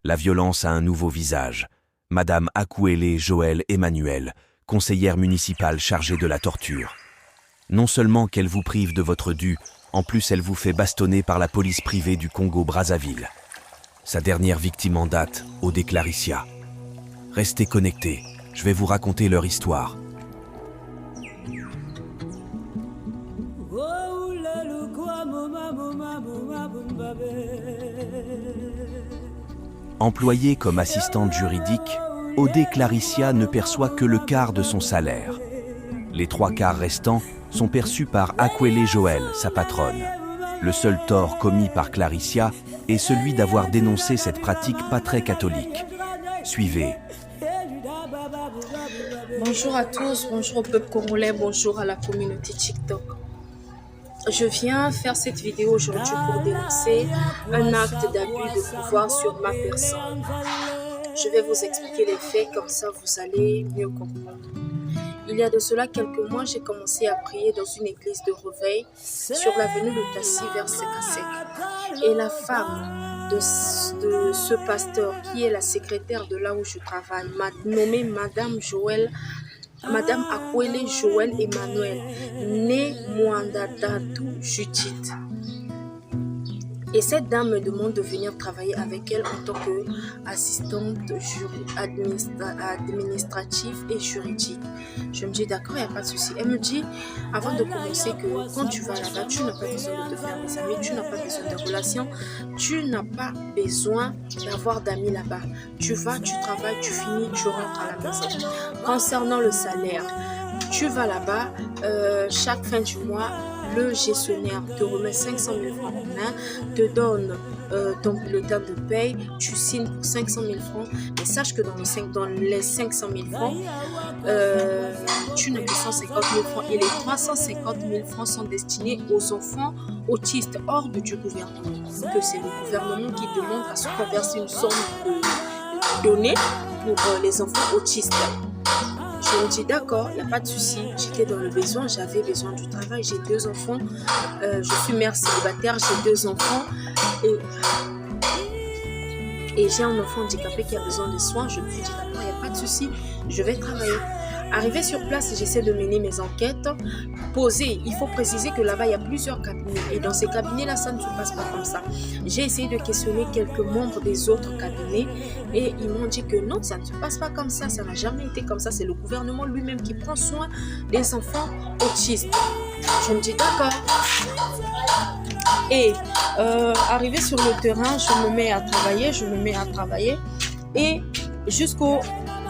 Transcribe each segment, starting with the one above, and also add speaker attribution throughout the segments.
Speaker 1: La violence a un nouveau visage. Madame Akuele Joël Emmanuel, conseillère municipale chargée de la torture. Non seulement qu'elle vous prive de votre dû, en plus elle vous fait bastonner par la police privée du Congo-Brazzaville. Sa dernière victime en date, Odé Claricia. Restez connectés, je vais vous raconter leur histoire. Employée comme assistante juridique, Odé Claricia ne perçoit que le quart de son salaire. Les 3 quarts restants sont perçus par Akuele Joël, sa patronne. Le seul tort commis par Claricia est celui d'avoir dénoncé cette pratique pas très catholique. Suivez.
Speaker 2: Bonjour à tous, bonjour au peuple congolais, bonjour à la communauté TikTok. Je viens faire cette vidéo aujourd'hui pour dénoncer un acte d'abus de pouvoir sur ma personne. Je vais vous expliquer les faits, comme ça vous allez mieux comprendre. Il y a de cela quelques mois, j'ai commencé à prier dans une église de réveil sur l'avenue de Tassi vers Sekasek. Et la femme de ce pasteur, qui est la secrétaire de là où je travaille, m'a nommée Madame Akuele Joël Emmanuel, née Mwandadatou Judith. Et cette dame me demande de venir travailler avec elle en tant qu'assistante administrative et juridique. Je me dis d'accord, il n'y a pas de souci. Elle me dit, avant de commencer, que quand tu vas là-bas, tu n'as pas besoin de te faire des amis, tu n'as pas besoin de relations, tu n'as pas besoin d'avoir d'amis là-bas. Tu vas, tu travailles, tu finis, tu rentres à la maison. Concernant le salaire, tu vas là-bas, chaque fin du mois, le gestionnaire te remet 500 000 francs en main, te donne ton bulletin de paye, tu signes pour 500 000 francs, mais sache que dans les 500 000 francs, tu n'as que 150 000 francs et les 350 000 francs sont destinés aux enfants autistes hors du gouvernement. Que c'est le gouvernement qui demande à ce qu'on verse une somme de données pour les enfants autistes. Je me dis d'accord, il n'y a pas de souci. J'étais dans le besoin, j'avais besoin du travail. J'ai 2 enfants. Je suis mère célibataire, j'ai 2 enfants. Et j'ai un enfant handicapé qui a besoin de soins. Je me suis dit d'accord, il n'y a pas de souci. Je vais travailler. Arrivé sur place, j'essaie de mener mes enquêtes. Poser, il faut préciser que là-bas, il y a plusieurs cabinets. Et dans ces cabinets-là, ça ne se passe pas comme ça. J'ai essayé de questionner quelques membres des autres cabinets et ils m'ont dit que non, ça ne se passe pas comme ça. Ça n'a jamais été comme ça. C'est le gouvernement lui-même qui prend soin des enfants autistes. Je me dis d'accord. Et arrivé sur le terrain, je me mets à travailler. Et jusqu'au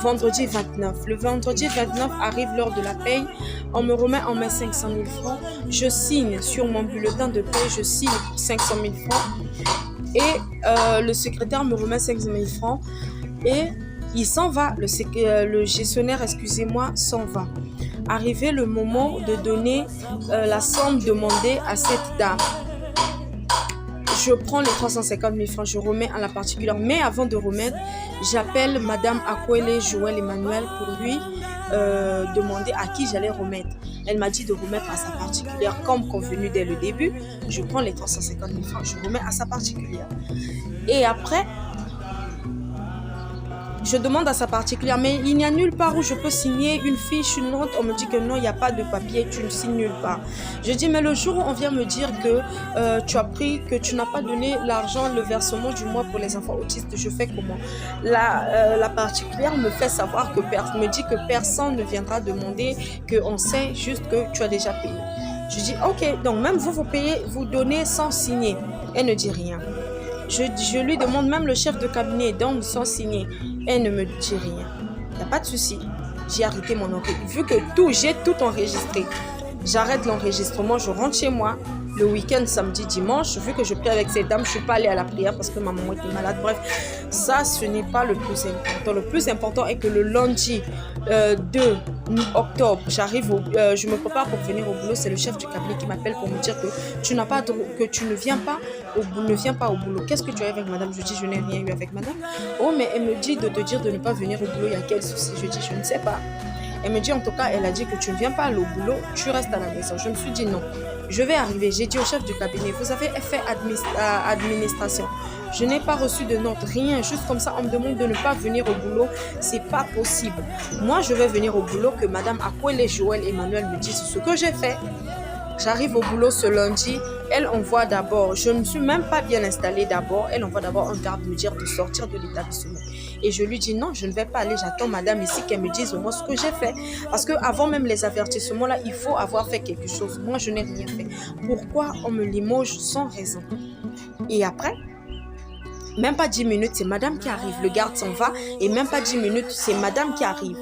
Speaker 2: vendredi 29. Le vendredi 29 arrive l'heure de la paye. On me remet en main 500 000 francs. Je signe sur mon bulletin de paye, je signe 500 000 francs. Et le secrétaire me remet 500 000 francs. Et il s'en va. Le gestionnaire, excusez-moi, s'en va. Arrivé le moment de donner la somme demandée à cette dame. Je prends les 350 000 francs, je remets à la particulière. Mais avant de remettre, j'appelle Madame Akuele Joël Emmanuel pour lui demander à qui j'allais remettre. Elle m'a dit de remettre à sa particulière comme convenu dès le début. Je prends les 350 000 francs, je remets à sa particulière. Et après, je demande à sa particulière, mais il n'y a nulle part où je peux signer une fiche, une note. On me dit que non, il n'y a pas de papier, tu ne signes nulle part. Je dis, mais le jour où on vient me dire que tu as pris, que tu n'as pas donné l'argent, le versement du mois pour les enfants autistes, je fais comment? La particulière me fait savoir me dit que personne ne viendra demander, qu'on sait juste que tu as déjà payé. Je dis, ok, donc même vous payez, vous donnez sans signer. Elle ne dit rien. Je lui demande même le chef de cabinet, donc sans signer. Elle ne me dit rien. Il n'y a pas de souci. J'ai arrêté mon enquête. Vu que j'ai tout enregistré. J'arrête l'enregistrement, je rentre chez moi. Le week-end, samedi, dimanche, vu que je prie avec ces dames, je ne suis pas allée à la prière parce que ma maman était malade. Bref, ça, ce n'est pas le plus important. Le plus important est que le lundi 2 octobre, je me prépare pour venir au boulot. C'est le chef du cabinet qui m'appelle pour me dire que tu ne viens pas au boulot. Qu'est-ce que tu as eu avec madame? Je dis, je n'ai rien eu avec madame. Oh, mais elle me dit de te dire de ne pas venir au boulot. Il y a quel souci? Je dis, je ne sais pas. Elle me dit en tout cas, elle a dit que tu ne viens pas aller au boulot, tu restes à la maison. Je me suis dit non, je vais arriver. J'ai dit au chef du cabinet, vous avez fait administration. Je n'ai pas reçu de note, rien. Juste comme ça, on me demande de ne pas venir au boulot. C'est pas possible. Moi, je vais venir au boulot, que Madame Akwele, Joël et Emmanuel me disent ce que j'ai fait. J'arrive au boulot ce lundi. Elle envoie d'abord, je ne me suis même pas bien installée d'abord. Elle envoie d'abord un garde me dire de sortir de l'établissement. Et je lui dis non, je ne vais pas aller. J'attends madame ici qu'elle me dise au moins ce que j'ai fait. Parce qu'avant même les avertissements là, il faut avoir fait quelque chose. Moi, je n'ai rien fait. Pourquoi on me limoge sans raison? Et après, même pas 10 minutes, c'est madame qui arrive. Le garde s'en va et même pas 10 minutes, c'est madame qui arrive.